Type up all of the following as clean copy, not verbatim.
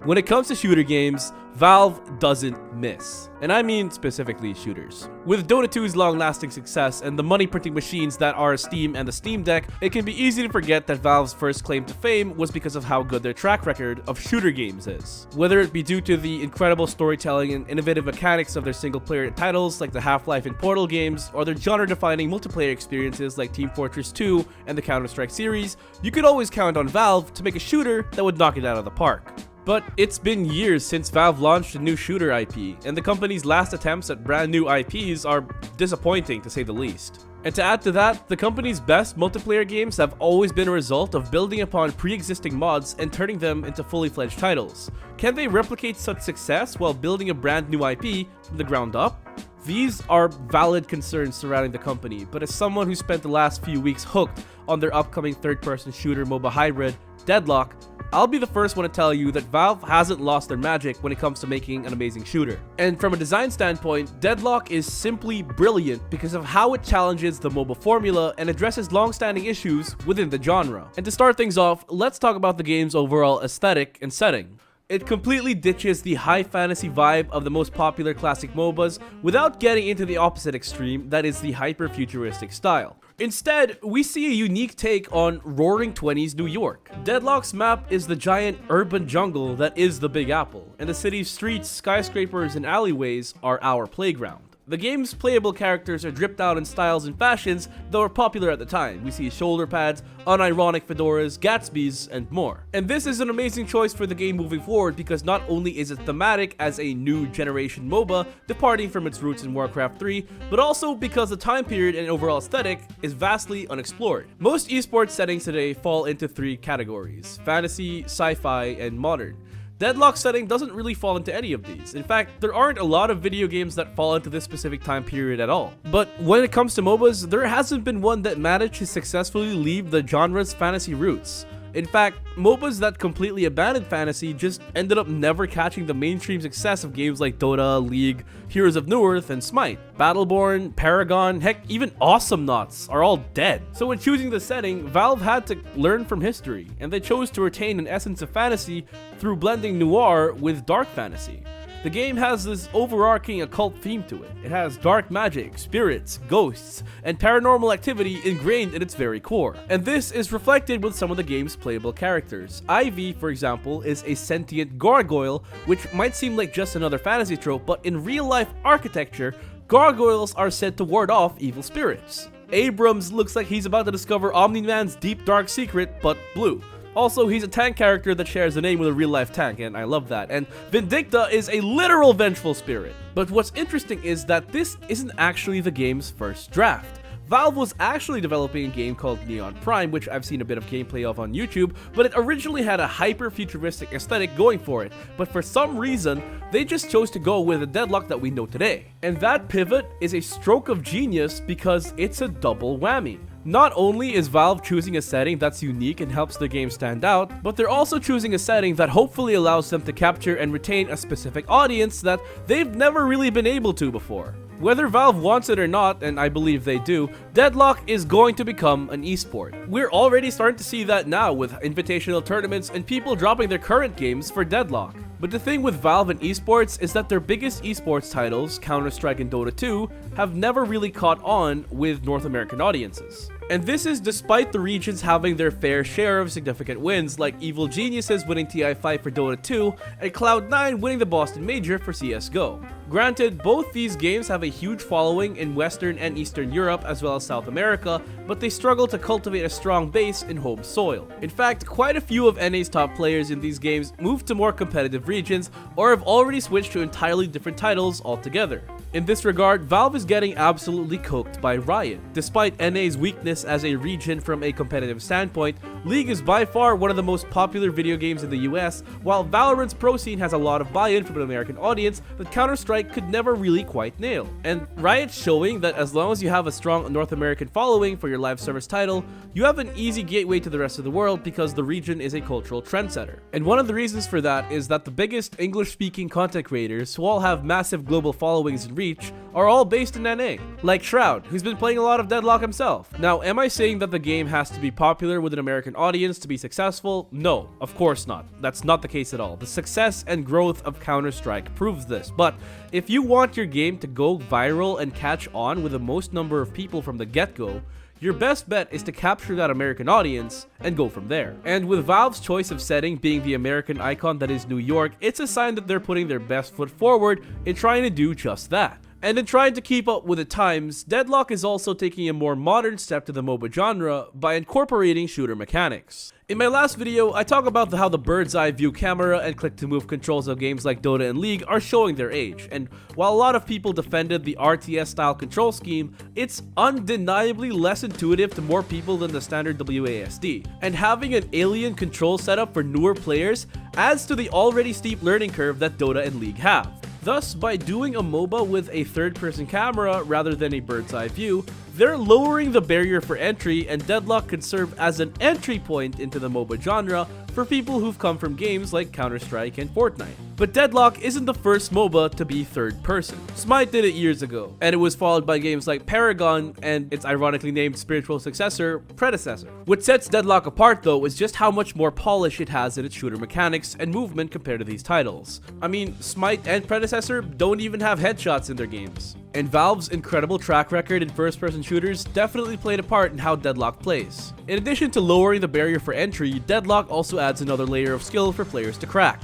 When it comes to shooter games, Valve doesn't miss. And I mean specifically shooters. With Dota 2's long-lasting success and the money-printing machines that are Steam and the Steam Deck, it can be easy to forget that Valve's first claim to fame was because of how good their track record of shooter games is. Whether it be due to the incredible storytelling and innovative mechanics of their single-player titles like the Half-Life and Portal games, or their genre-defining multiplayer experiences like Team Fortress 2 and the Counter-Strike series, you could always count on Valve to make a shooter that would knock it out of the park. But it's been years since Valve launched a new shooter IP, and the company's last attempts at brand new IPs are disappointing to say the least. And to add to that, the company's best multiplayer games have always been a result of building upon pre-existing mods and turning them into fully fledged titles. Can they replicate such success while building a brand new IP from the ground up? These are valid concerns surrounding the company, but as someone who spent the last few weeks hooked on their upcoming third-person shooter MOBA hybrid, Deadlock, I'll be the first one to tell you that Valve hasn't lost their magic when it comes to making an amazing shooter. And from a design standpoint, Deadlock is simply brilliant because of how it challenges the MOBA formula and addresses long-standing issues within the genre. And to start things off, let's talk about the game's overall aesthetic and setting. It completely ditches the high fantasy vibe of the most popular classic MOBAs without getting into the opposite extreme, that is the hyper-futuristic style. Instead, we see a unique take on Roaring Twenties New York. Deadlock's map is the giant urban jungle that is the Big Apple, and the city's streets, skyscrapers, and alleyways are our playground. The game's playable characters are dripped out in styles and fashions that were popular at the time. We see shoulder pads, unironic fedoras, Gatsbys, and more. And this is an amazing choice for the game moving forward because not only is it thematic as a new generation MOBA departing from its roots in Warcraft 3, but also because the time period and overall aesthetic is vastly unexplored. Most esports settings today fall into three categories: fantasy, sci-fi, and modern. Deadlock's setting doesn't really fall into any of these. In fact, there aren't a lot of video games that fall into this specific time period at all. But when it comes to MOBAs, there hasn't been one that managed to successfully leave the genre's fantasy roots. In fact, MOBAs that completely abandoned fantasy just ended up never catching the mainstream success of games like Dota, League, Heroes of Newerth, and Smite. Battleborn, Paragon, heck, even Awesomenauts are all dead. So when choosing the setting, Valve had to learn from history, and they chose to retain an essence of fantasy through blending noir with dark fantasy. The game has this overarching occult theme to it. It has dark magic, spirits, ghosts, and paranormal activity ingrained in its very core. And this is reflected with some of the game's playable characters. Ivy, for example, is a sentient gargoyle, which might seem like just another fantasy trope, but in real-life architecture, gargoyles are said to ward off evil spirits. Abrams looks like he's about to discover Omni-Man's deep dark secret, but blue. Also, he's a tank character that shares a name with a real-life tank, and I love that. And Vindicta is a literal vengeful spirit. But what's interesting is that this isn't actually the game's first draft. Valve was actually developing a game called Neon Prime, which I've seen a bit of gameplay of on YouTube, but it originally had a hyper-futuristic aesthetic going for it, but for some reason, they just chose to go with the Deadlock that we know today. And that pivot is a stroke of genius because it's a double whammy. Not only is Valve choosing a setting that's unique and helps the game stand out, but they're also choosing a setting that hopefully allows them to capture and retain a specific audience that they've never really been able to before. Whether Valve wants it or not, and I believe they do, Deadlock is going to become an esport. We're already starting to see that now with invitational tournaments and people dropping their current games for Deadlock. But the thing with Valve and esports is that their biggest esports titles, Counter-Strike and Dota 2, have never really caught on with North American audiences. And this is despite the regions having their fair share of significant wins, like Evil Geniuses winning TI5 for Dota 2, and Cloud9 winning the Boston Major for CSGO. Granted, both these games have a huge following in Western and Eastern Europe as well as South America, but they struggle to cultivate a strong base in home soil. In fact, quite a few of NA's top players in these games moved to more competitive regions or have already switched to entirely different titles altogether. In this regard, Valve is getting absolutely cooked by Riot. Despite NA's weakness as a region from a competitive standpoint, League is by far one of the most popular video games in the US, while Valorant's pro scene has a lot of buy-in from an American audience that Counter-Strike could never really quite nail. And Riot's showing that as long as you have a strong North American following for your live service title, you have an easy gateway to the rest of the world because the region is a cultural trendsetter. And one of the reasons for that is that the biggest English-speaking content creators, who all have massive global followings and reach, are all based in NA, like Shroud, who's been playing a lot of Deadlock himself. Now, am I saying that the game has to be popular with an American American audience to be successful? No, of course not. That's not the case at all. The success and growth of Counter-Strike proves this. But if you want your game to go viral and catch on with the most number of people from the get-go, your best bet is to capture that American audience and go from there. And with Valve's choice of setting being the American icon that is New York, it's a sign that they're putting their best foot forward in trying to do just that. And in trying to keep up with the times, Deadlock is also taking a more modern step to the MOBA genre by incorporating shooter mechanics. In my last video, I talk about how the bird's eye view camera and click-to-move controls of games like Dota and League are showing their age, and while a lot of people defended the RTS-style control scheme, it's undeniably less intuitive to more people than the standard WASD, and having an alien control setup for newer players adds to the already steep learning curve that Dota and League have. Thus, by doing a MOBA with a third-person camera rather than a bird's eye view, they're lowering the barrier for entry, and Deadlock could serve as an entry point into the MOBA genre for people who've come from games like Counter-Strike and Fortnite. But Deadlock isn't the first MOBA to be third person. Smite did it years ago, and it was followed by games like Paragon and its ironically named spiritual successor, Predecessor. What sets Deadlock apart though is just how much more polish it has in its shooter mechanics and movement compared to these titles. I mean, Smite and Predecessor don't even have headshots in their games. And Valve's incredible track record in first-person shooters definitely played a part in how Deadlock plays. In addition to lowering the barrier for entry, Deadlock also adds another layer of skill for players to crack: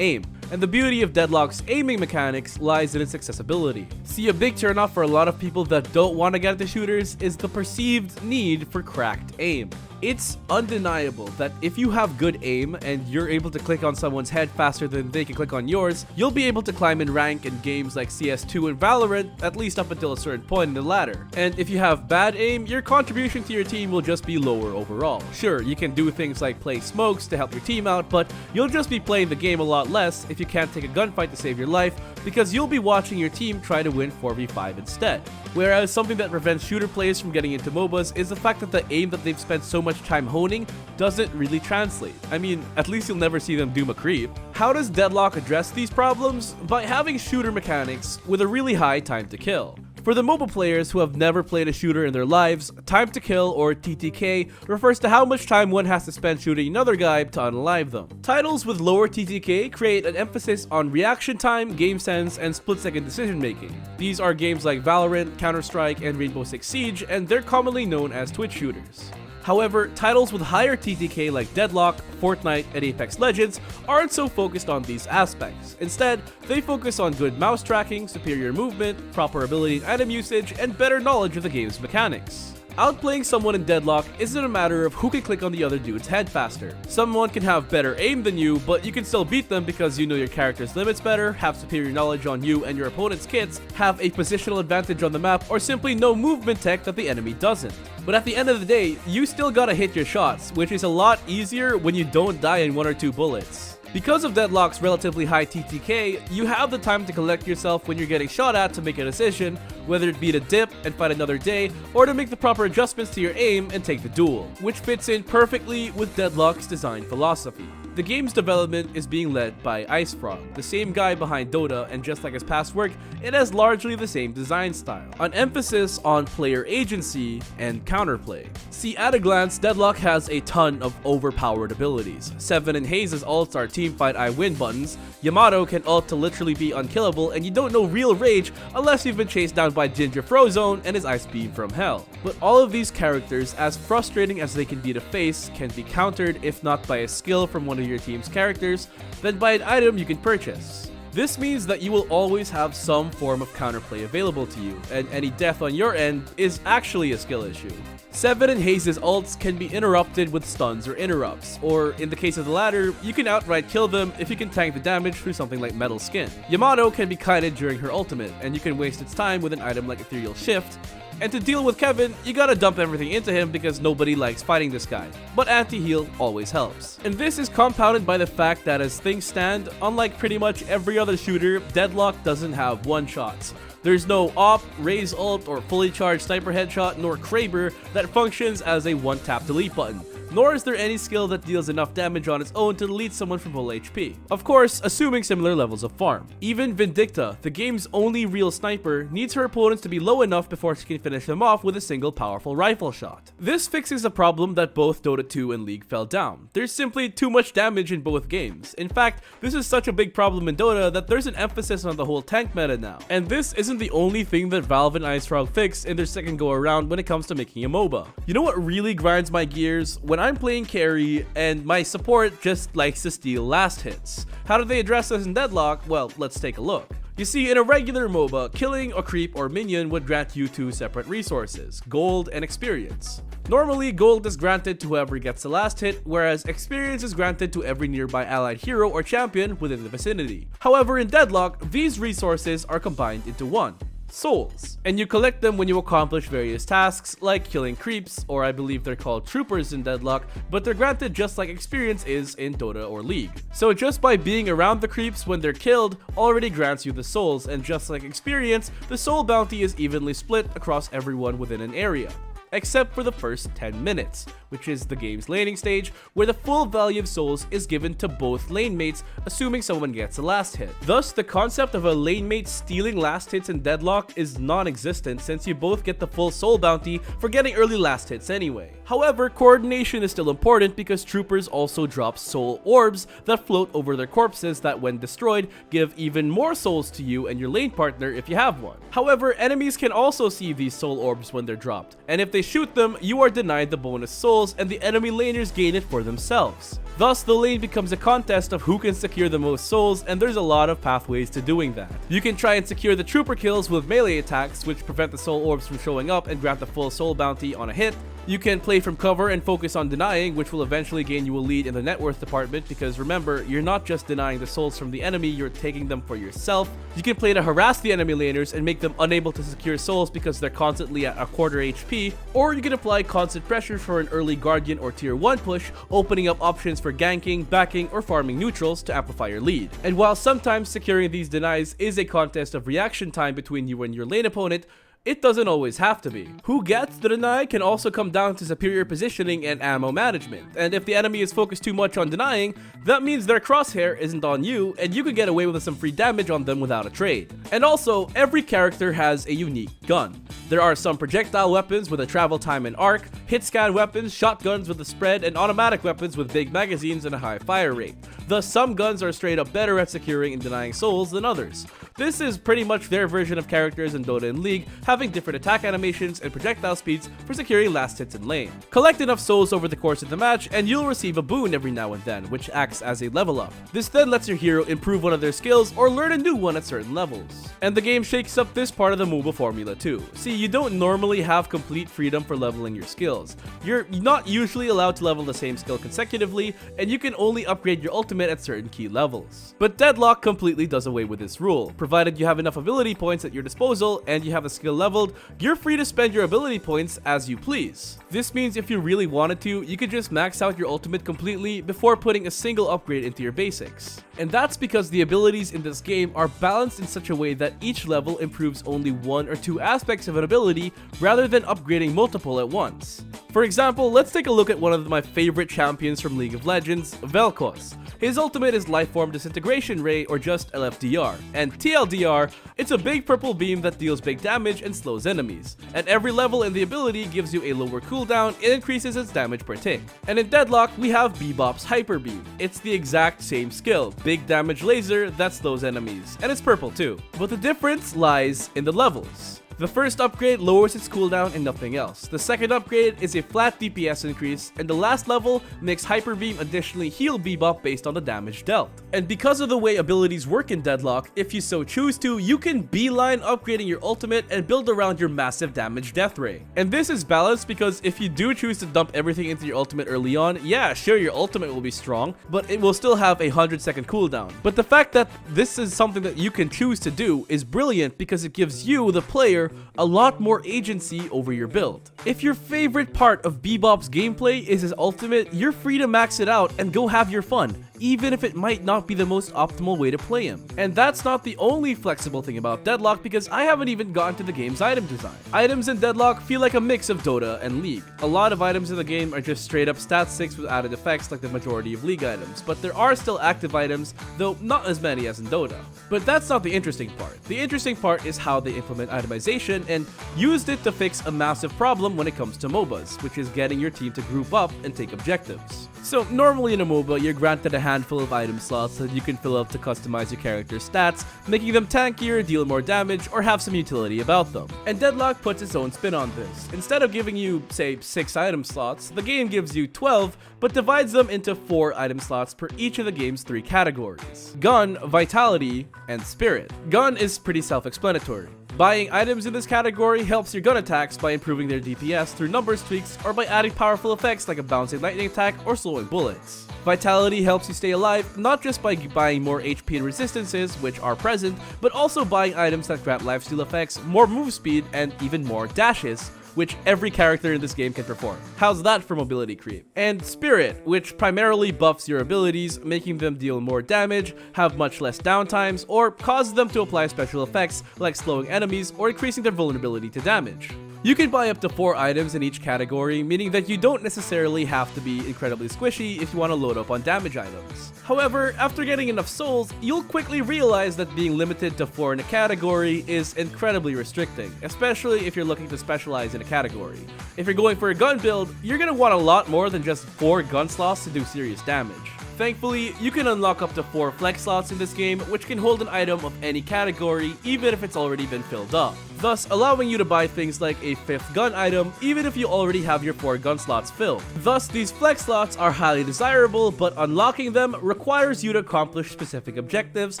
aim. And the beauty of Deadlock's aiming mechanics lies in its accessibility. See, a big turnoff for a lot of people that don't want to get into shooters is the perceived need for cracked aim. It's undeniable that if you have good aim and you're able to click on someone's head faster than they can click on yours, you'll be able to climb in rank in games like CS2 and Valorant, at least up until a certain point in the ladder. And if you have bad aim, your contribution to your team will just be lower overall. Sure, you can do things like play smokes to help your team out, but you'll just be playing the game a lot less if you can't take a gunfight to save your life, because you'll be watching your team try to win 4v5 instead. Whereas something that prevents shooter players from getting into MOBAs is the fact that the aim that they've spent so much time honing doesn't really translate. I mean, at least you'll never see them do a creep. How does Deadlock address these problems? By having shooter mechanics with a really high time to kill. For the MOBA players who have never played a shooter in their lives, time to kill, or TTK, refers to how much time one has to spend shooting another guy to unalive them. Titles with lower TTK create an emphasis on reaction time, game sense, and split-second decision making. These are games like Valorant, Counter-Strike, and Rainbow Six Siege, and they're commonly known as Twitch shooters. However, titles with higher TTK like Deadlock, Fortnite, and Apex Legends aren't so focused on these aspects. Instead, they focus on good mouse tracking, superior movement, proper ability and item usage, and better knowledge of the game's mechanics. Outplaying someone in Deadlock isn't a matter of who can click on the other dude's head faster. Someone can have better aim than you, but you can still beat them because you know your character's limits better, have superior knowledge on you and your opponent's kits, have a positional advantage on the map, or simply know movement tech that the enemy doesn't. But at the end of the day, you still gotta hit your shots, which is a lot easier when you don't die in 1 or 2 bullets. Because of Deadlock's relatively high TTK, you have the time to collect yourself when you're getting shot at to make a decision, whether it be to dip and fight another day, or to make the proper adjustments to your aim and take the duel, which fits in perfectly with Deadlock's design philosophy. The game's development is being led by IceFrog, the same guy behind Dota, and just like his past work, it has largely the same design style, an emphasis on player agency and counterplay. See, at a glance, Deadlock has a ton of overpowered abilities. Seven and Haze's ults are teamfight I win buttons, Yamato can ult to literally be unkillable, and you don't know real rage unless you've been chased down by Ginger Frozone and his Ice Beam from hell. But all of these characters, as frustrating as they can be to face, can be countered if not by a skill from one of your team's characters, then by an item you can purchase. This means that you will always have some form of counterplay available to you, and any death on your end is actually a skill issue. Seven and Haze's ults can be interrupted with stuns or interrupts, or in the case of the latter, you can outright kill them if you can tank the damage through something like Metal Skin. Yamato can be kited during her ultimate, and you can waste its time with an item like Ethereal Shift. And to deal with Kevin, you gotta dump everything into him because nobody likes fighting this guy. But anti-heal always helps. And this is compounded by the fact that as things stand, unlike pretty much every other shooter, Deadlock doesn't have one-shots. There's no op, raise ult, or fully charged sniper headshot, nor Kraber that functions as a one-tap delete button. nor is there any skill that deals enough damage on its own to delete someone from full HP. Of course, assuming similar levels of farm. Even Vindicta, the game's only real sniper, needs her opponents to be low enough before she can finish them off with a single powerful rifle shot. This fixes a problem that both Dota 2 and League fell down. There's simply too much damage in both games. In fact, this is such a big problem in Dota that there's an emphasis on the whole tank meta now. And this isn't the only thing that Valve and IceFrog fixed in their second go around when it comes to making a MOBA. You know what really grinds my gears? When I'm playing carry and my support just likes to steal last hits. How do they address this in Deadlock? Well, let's take a look. You see, in a regular MOBA, killing a creep or minion would grant you two separate resources, gold and experience. Normally, gold is granted to whoever gets the last hit, whereas experience is granted to every nearby allied hero or champion within the vicinity. However, in Deadlock, these resources are combined into one. Souls, and you collect them when you accomplish various tasks like killing creeps, or I believe they're called troopers in Deadlock, but they're granted just like experience is in Dota or League. So just by being around the creeps when they're killed already grants you the souls, and just like experience, the soul bounty is evenly split across everyone within an area, except for the first 10 minutes, which is the game's laning stage, where the full value of souls is given to both lane mates, assuming someone gets a last hit. Thus, the concept of a lane mate stealing last hits in Deadlock is non-existent, since you both get the full soul bounty for getting early last hits anyway. However, coordination is still important because troopers also drop soul orbs that float over their corpses that, when destroyed, give even more souls to you and your lane partner if you have one. However, enemies can also see these soul orbs when they're dropped, and if they shoot them, you are denied the bonus souls and the enemy laners gain it for themselves. Thus, the lane becomes a contest of who can secure the most souls, and there's a lot of pathways to doing that. You can try and secure the trooper kills with melee attacks, which prevent the soul orbs from showing up and grant the full soul bounty on a hit. You can play from cover and focus on denying, which will eventually gain you a lead in the net worth department, because remember, you're not just denying the souls from the enemy, you're taking them for yourself. You can play to harass the enemy laners and make them unable to secure souls because they're constantly at a quarter HP, or you can apply constant pressure for an early guardian or tier 1 push, opening up options for ganking, backing, or farming neutrals to amplify your lead. And while sometimes securing these denies is a contest of reaction time between you and your lane opponent, it doesn't always have to be. Who gets the deny can also come down to superior positioning and ammo management, and if the enemy is focused too much on denying, that means their crosshair isn't on you, and you can get away with some free damage on them without a trade. And also, every character has a unique gun. There are some projectile weapons with a travel time and arc, hit scan weapons, shotguns with a spread, and automatic weapons with big magazines and a high fire rate. Thus, some guns are straight up better at securing and denying souls than others. This is pretty much their version of characters in Dota and League, having different attack animations and projectile speeds for securing last hits in lane. Collect enough souls over the course of the match and you'll receive a boon every now and then, which acts as a level up. This then lets your hero improve one of their skills or learn a new one at certain levels. And the game shakes up this part of the MOBA formula too. See, you don't normally have complete freedom for leveling your skills. You're not usually allowed to level the same skill consecutively, and you can only upgrade your ultimate at certain key levels. But Deadlock completely does away with this rule. Provided you have enough ability points at your disposal and you have a skill leveled, you're free to spend your ability points as you please. This means if you really wanted to, you could just max out your ultimate completely before putting a single upgrade into your basics. And that's because the abilities in this game are balanced in such a way that each level improves only one or two aspects of an ability rather than upgrading multiple at once. For example, let's take a look at one of my favorite champions from League of Legends, Vel'Koz. His ultimate is Lifeform Disintegration Ray, or just LFDR, and TLDR, it's a big purple beam that deals big damage and slows enemies. At every level in the ability gives you a lower cooldown and increases its damage per tick. And in Deadlock, we have Bebop's Hyper Beam. It's the exact same skill, big damage laser that slows enemies, and it's purple too. But the difference lies in the levels. The first upgrade lowers its cooldown and nothing else. The second upgrade is a flat DPS increase, and the last level makes Hyper Beam additionally heal Bebop based on the damage dealt. And because of the way abilities work in Deadlock, if you so choose to, you can beeline upgrading your ultimate and build around your massive damage death ray. And this is balanced because if you do choose to dump everything into your ultimate early on, yeah, sure, your ultimate will be strong, but it will still have a 100-second cooldown. But the fact that this is something that you can choose to do is brilliant because it gives you, the player, a lot more agency over your build. If your favorite part of Bebop's gameplay is his ultimate, you're free to max it out and go have your fun. even if it might not be the most optimal way to play him. And that's not the only flexible thing about Deadlock, because I haven't even gotten to the game's item design. Items in Deadlock feel like a mix of Dota and League. A lot of items in the game are just straight up stat 6 with added effects like the majority of League items, but there are still active items, though not as many as in Dota. But that's not the interesting part. The interesting part is how they implement itemization and used it to fix a massive problem when it comes to MOBAs, which is getting your team to group up and take objectives. So normally in a MOBA, you're granted a handful of item slots that you can fill up to customize your character's stats, making them tankier, deal more damage, or have some utility about them. And Deadlock puts its own spin on this. Instead of giving you, say, 6 item slots, the game gives you 12, but divides them into 4 item slots per each of the game's 3 categories: Gun, Vitality, and Spirit. Gun is pretty self-explanatory. Buying items in this category helps your gun attacks by improving their DPS through numbers tweaks or by adding powerful effects like a bouncing lightning attack or slowing bullets. Vitality helps you stay alive, not just by buying more HP and resistances, which are present, but also buying items that grant lifesteal effects, more move speed, and even more dashes, which every character in this game can perform. How's that for mobility creep? And Spirit, which primarily buffs your abilities, making them deal more damage, have much less downtimes, or causes them to apply special effects like slowing enemies or increasing their vulnerability to damage. You can buy up to 4 items in each category, meaning that you don't necessarily have to be incredibly squishy if you want to load up on damage items. However, after getting enough souls, you'll quickly realize that being limited to 4 in a category is incredibly restricting, especially if you're looking to specialize in a category. If you're going for a gun build, you're going to want a lot more than just 4 gun slots to do serious damage. Thankfully, you can unlock up to 4 flex slots in this game, which can hold an item of any category, even if it's already been filled up, thus allowing you to buy things like a 5th gun item, even if you already have your 4 gun slots filled. Thus, these flex slots are highly desirable, but unlocking them requires you to accomplish specific objectives,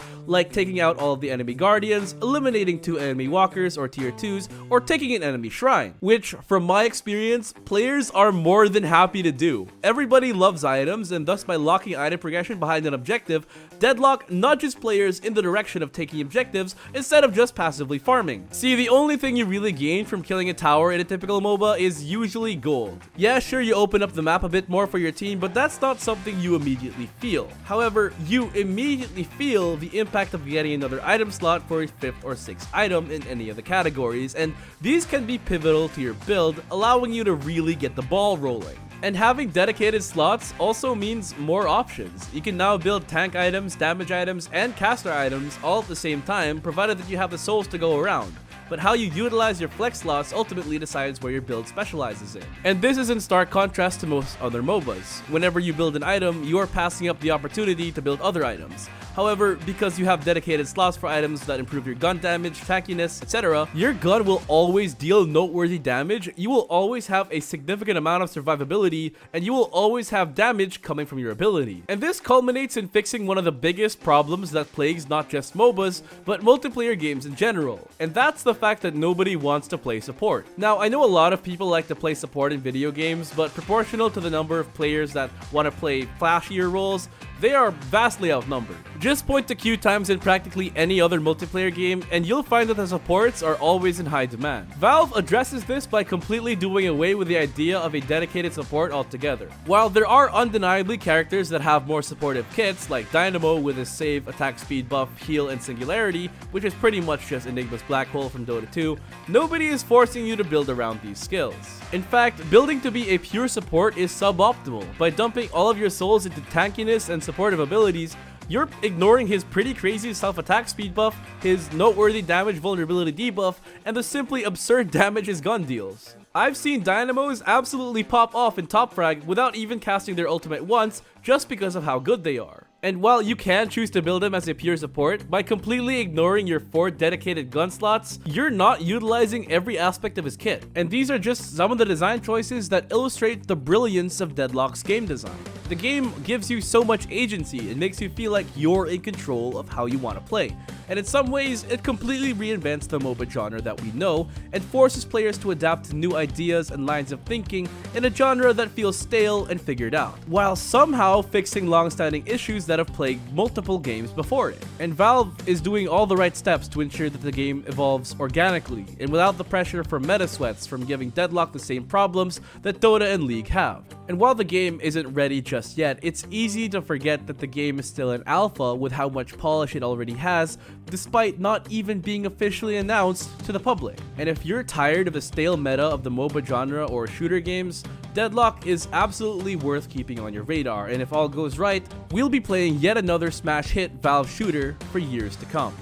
like taking out all of the enemy guardians, eliminating 2 enemy walkers or tier 2s, or taking an enemy shrine, which, from my experience, players are more than happy to do. Everybody loves items, and thus by locking item progression behind an objective, Deadlock nudges players in the direction of taking objectives instead of just passively farming. See, the only thing you really gain from killing a tower in a typical MOBA is usually gold. Yeah, sure, you open up the map a bit more for your team, but that's not something you immediately feel. However, you immediately feel the impact of getting another item slot for a 5th or 6th item in any of the categories, and these can be pivotal to your build, allowing you to really get the ball rolling. And having dedicated slots also means more options. You can now build tank items, damage items, and caster items all at the same time, provided that you have the souls to go around. But how you utilize your flex slots ultimately decides where your build specializes in. And this is in stark contrast to most other MOBAs. Whenever you build an item, you are passing up the opportunity to build other items. However, because you have dedicated slots for items that improve your gun damage, tankiness, etc., your gun will always deal noteworthy damage, you will always have a significant amount of survivability, and you will always have damage coming from your ability. And this culminates in fixing one of the biggest problems that plagues not just MOBAs, but multiplayer games in general. And that's the fact that nobody wants to play support. Now, I know a lot of people like to play support in video games, but proportional to the number of players that want to play flashier roles, they are vastly outnumbered. Just point to queue times in practically any other multiplayer game, and you'll find that the supports are always in high demand. Valve addresses this by completely doing away with the idea of a dedicated support altogether. While there are undeniably characters that have more supportive kits, like Dynamo with his save, attack speed buff, heal, and singularity, which is pretty much just Enigma's black hole from Dota 2, nobody is forcing you to build around these skills. In fact, building to be a pure support is suboptimal. By dumping all of your souls into tankiness and supportive abilities, you're ignoring his pretty crazy self-attack speed buff, his noteworthy damage vulnerability debuff, and the simply absurd damage his gun deals. I've seen Dynamos absolutely pop off in top frag without even casting their ultimate once, just because of how good they are. And while you can choose to build him as a pure support, by completely ignoring your 4 dedicated gun slots, you're not utilizing every aspect of his kit. And these are just some of the design choices that illustrate the brilliance of Deadlock's game design. The game gives you so much agency and makes you feel like you're in control of how you want to play. And in some ways, it completely reinvents the MOBA genre that we know and forces players to adapt to new ideas and lines of thinking in a genre that feels stale and figured out, while somehow fixing long-standing issues that that have plagued multiple games before it. And Valve is doing all the right steps to ensure that the game evolves organically and without the pressure from meta sweats from giving Deadlock the same problems that Dota and League have. And while the game isn't ready just yet, it's easy to forget that the game is still an alpha with how much polish it already has, despite not even being officially announced to the public. And if you're tired of the stale meta of the MOBA genre or shooter games, Deadlock is absolutely worth keeping on your radar, and if all goes right, we'll be playing yet another smash hit Valve shooter for years to come.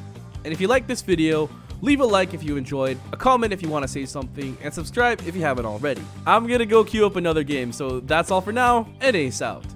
And if you like this video, leave a like if you enjoyed, a comment if you want to say something, and subscribe if you haven't already. I'm gonna go queue up another game, so that's all for now, and ace out.